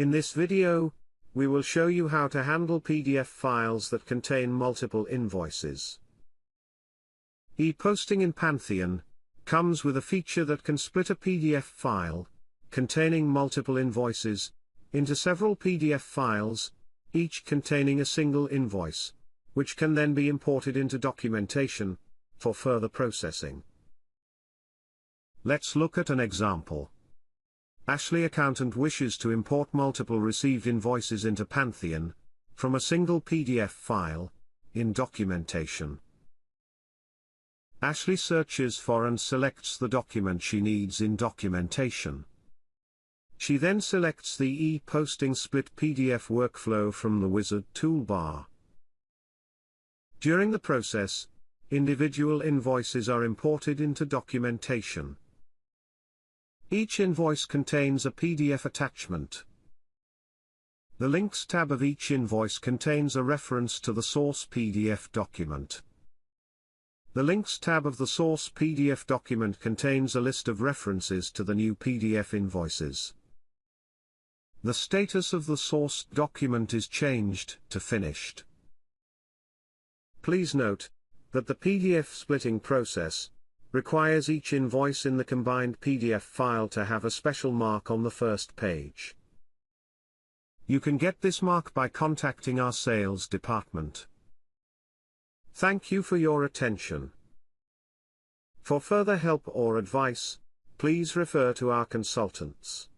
In this video, we will show you how to handle PDF files that contain multiple invoices. ePosting in Pantheon comes with a feature that can split a PDF file containing multiple invoices into several PDF files, each containing a single invoice, which can then be imported into documentation for further processing. Let's look at an example. Ashley Accountant wishes to import multiple received invoices into Pantheon from a single PDF file in documentation. Ashley searches for and selects the document she needs in documentation. She then selects the ePosting split PDF workflow from the wizard toolbar. During the process, individual invoices are imported into documentation. Each invoice contains a PDF attachment. The Links tab of each invoice contains a reference to the source PDF document. The Links tab of the source PDF document contains a list of references to the new PDF invoices. The status of the source document is changed to Finished. Please note that the PDF splitting process requires each invoice in the combined PDF file to have a special mark on the first page. You can get this mark by contacting our sales department. Thank you for your attention. For further help or advice, please refer to our consultants.